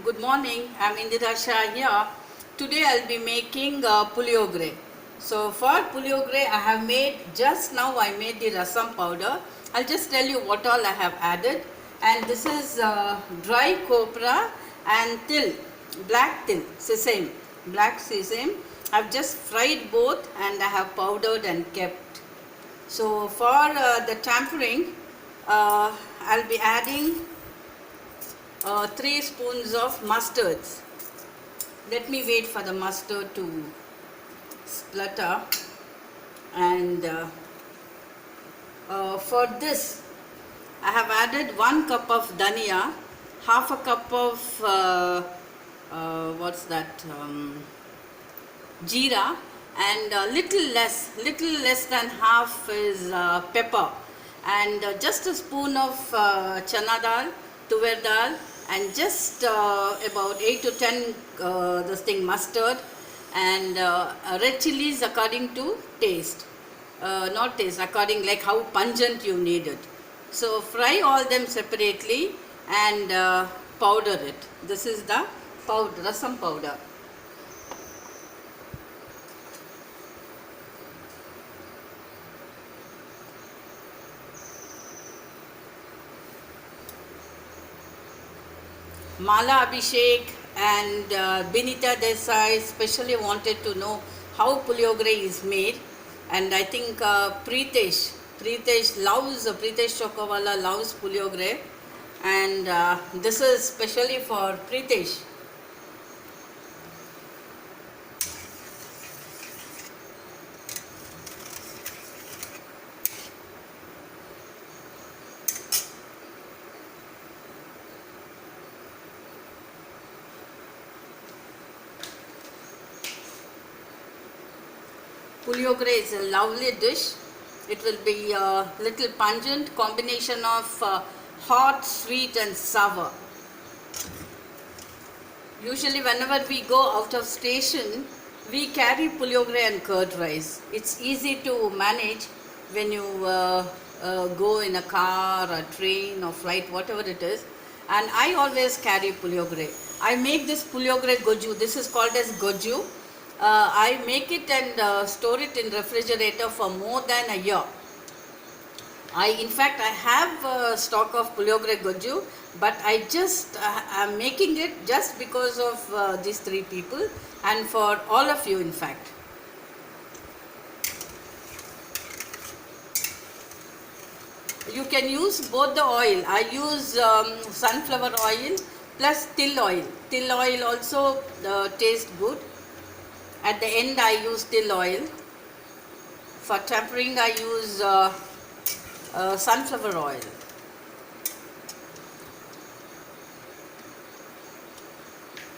Good morning. I'm Indira Shah here. Today I'll be making puliogre. So for puliogre I have made, just now I made the rasam powder. I'll just tell you what all I have added. And this is dry copra and til, black til, sesame, black sesame. I've just fried both and I have powdered and kept. So for the tampering, I'll be adding 3 spoons of mustards. Let me wait for the mustard to splutter. And for this I have added 1 cup of dhania, half a cup of jeera, and little less than half is pepper, and just a spoon of chana dal, tuver dal, and just about 8 to 10 mustard, and red chilies according to taste, not taste, according like how pungent you need it. So fry all them separately and powder it. This is the powder, rasam powder. Mala Abhishek and Binita Desai especially wanted to know how puliogre is made, and I think Pritesh Chokawala loves puliogre, and this is specially for Pritesh. Puliogre is a lovely dish. It will be a little pungent, combination of hot, sweet and sour. Usually whenever we go out of station, we carry puliogre and curd rice. It's easy to manage when you go in a car or train or flight, whatever it is. And I always carry puliogre. I make this puliogre goju. This is called as goju. I make it and store it in refrigerator for more than a year. In fact, I have stock of puliogre goju, but I just am making it just because of these 3 people and for all of you in fact. You can use both the oil. I use sunflower oil plus til oil. Til oil also tastes good. At the end I use til oil. For tempering I use sunflower oil.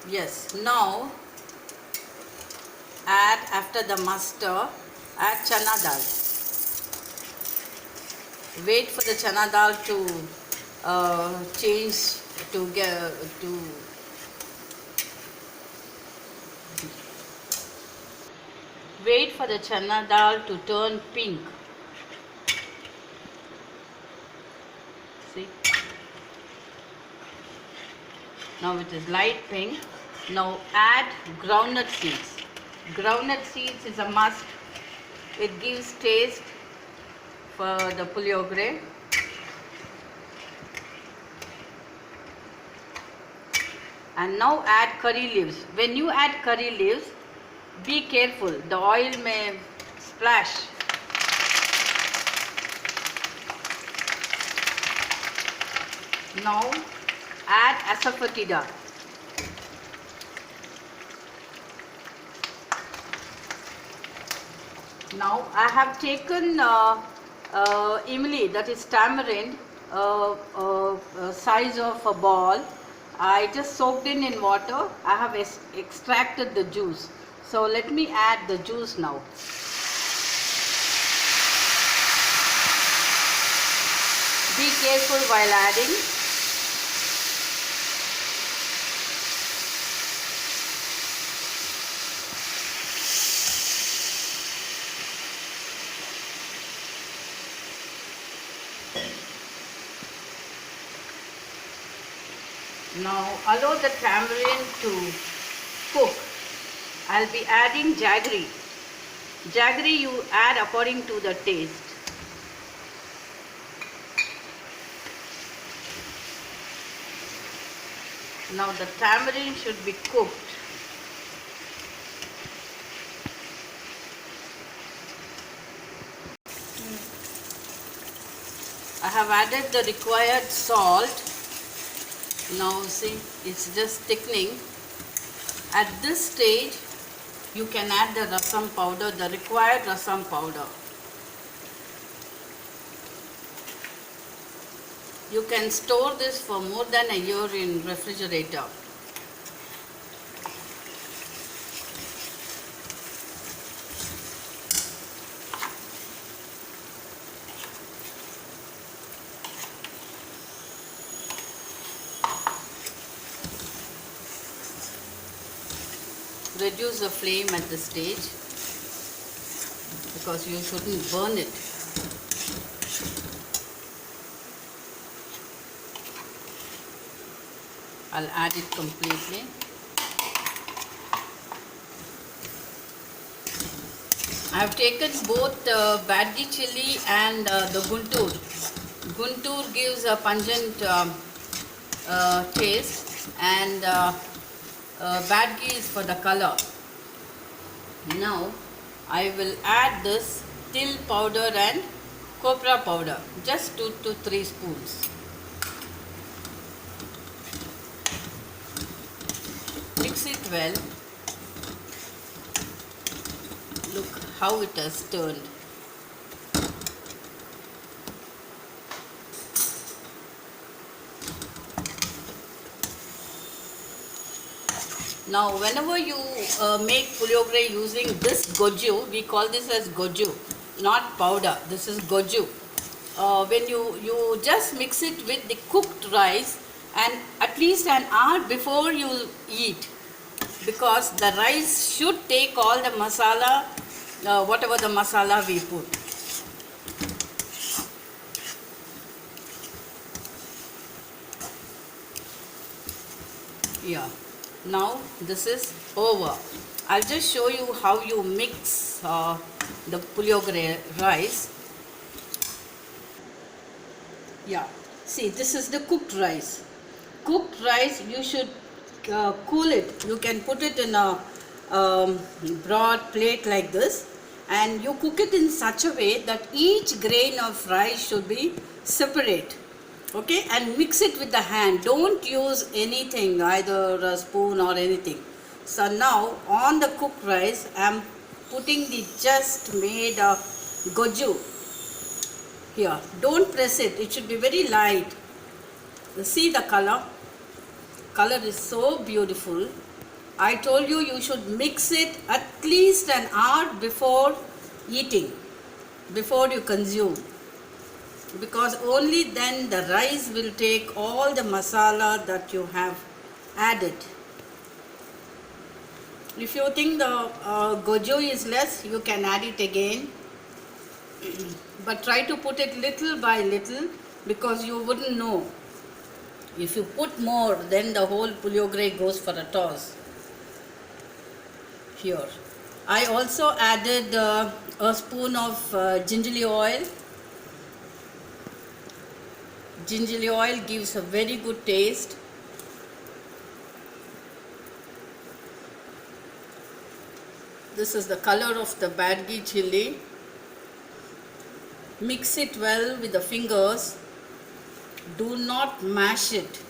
Yes, now add, after the mustard, add chana dal. Wait for the chana dal to change to wait for the chana dal to turn pink. See? Now it is light pink. Now add groundnut seeds. Groundnut seeds is a must. It gives taste for the puliogre. And now add curry leaves. When you add curry leaves, be careful, the oil may splash. Now add asafoetida. Now I have taken imli, that is tamarind, size of a ball. I just soaked in water. I have extracted the juice. So let me add the juice now. Be careful while adding. Now allow the tamarind to cook. I'll be adding jaggery. Jaggery you add according to the taste. Now the tamarind should be cooked. I have added the required salt. Now see, it's just thickening. At this stage, you can add the rasam powder, the required rasam powder. You can store this for more than a year in refrigerator. Reduce the flame at this stage because you shouldn't burn it. I'll add it completely. I have taken both Badgi chili and the Guntur. Guntur gives a pungent taste, and Badgi is for the color. Now I will add this til powder and copra powder, just 2 to 3 spoons. Mix it well. Look how it has turned. Now whenever you make puliyogre using this goju, we call this as goju, not powder. This is goju. When you just mix it with the cooked rice and at least an hour before you eat, because the rice should take all the masala, whatever the masala we put. Yeah. Now this is over. I'll just show you how you mix the puliyogre rice. Yeah, see, this is the cooked rice. Cooked rice, you should cool it. You can put it in a broad plate like this, and you cook it in such a way that each grain of rice should be separate. Okay, and mix it with the hand. Don't use anything, either a spoon or anything. So now on the cooked rice, I am putting the just made goju here. Don't press it. It should be very light. You see the color? Color is so beautiful. I told you you should mix it at least an hour before eating, before you consume, because only then the rice will take all the masala that you have added. If you think the goju is less, you can add it again, but try to put it little by little, because you wouldn't know. If you put more, then the whole puliyogre goes for a toss. Here I also added a spoon of gingerly oil. Gingerly oil gives a very good taste. This is the color of the Badgi chili. Mix it well with the fingers. Do not mash it.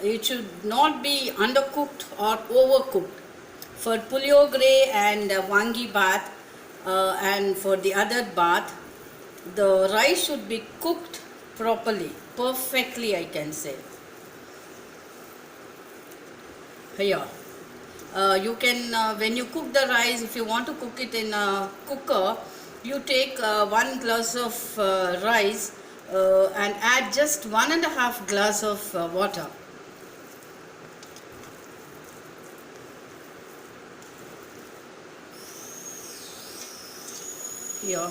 It should not be undercooked or overcooked. For puliyogre and wangi bath and for the other bath, the rice should be cooked properly, perfectly, I can say. Here, you can, when you cook the rice, if you want to cook it in a cooker, you take 1 glass of rice and add just 1.5 glass of water. Here,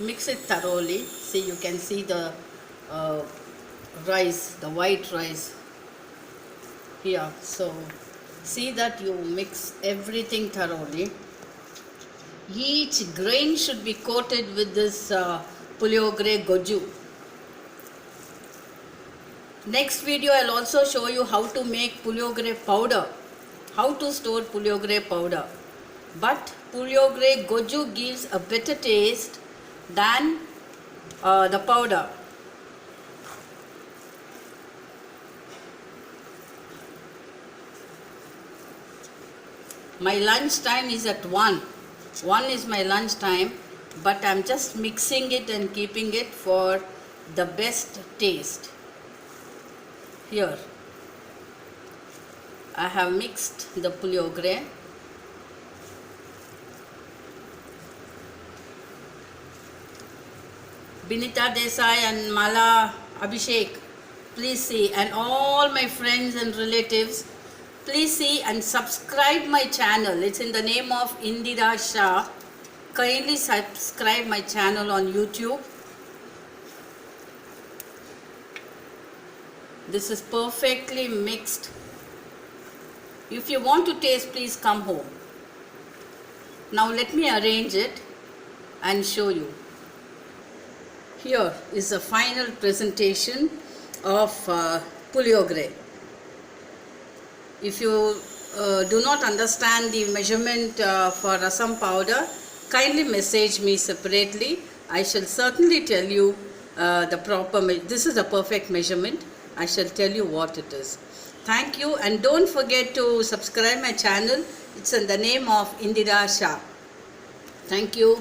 mix it thoroughly. See, you can see the rice, the white rice here. So see that you mix everything thoroughly. Each grain should be coated with this puliyogre goju. Next video I'll also show you how to make puliyogre powder, how to store puliyogre powder. But puliyogre goju gives a better taste than the powder. My lunch time is at 1. 1 is my lunch time, but I'm just mixing it and keeping it for the best taste. Here I have mixed the puliyogre. Binita Desai and Mala Abhishek, please see, and all my friends and relatives, please see and subscribe my channel. It's in the name of Indira Shah. Kindly subscribe my channel on YouTube. This is perfectly mixed. If you want to taste, please come home. Now let me arrange it and show you. Here is the final presentation of puliyogre. If you do not understand the measurement for rasam powder, kindly message me separately. I shall certainly tell you the proper, this is the perfect measurement. I shall tell you what it is. Thank you, and don't forget to subscribe my channel. It's in the name of Indira Shah. Thank you.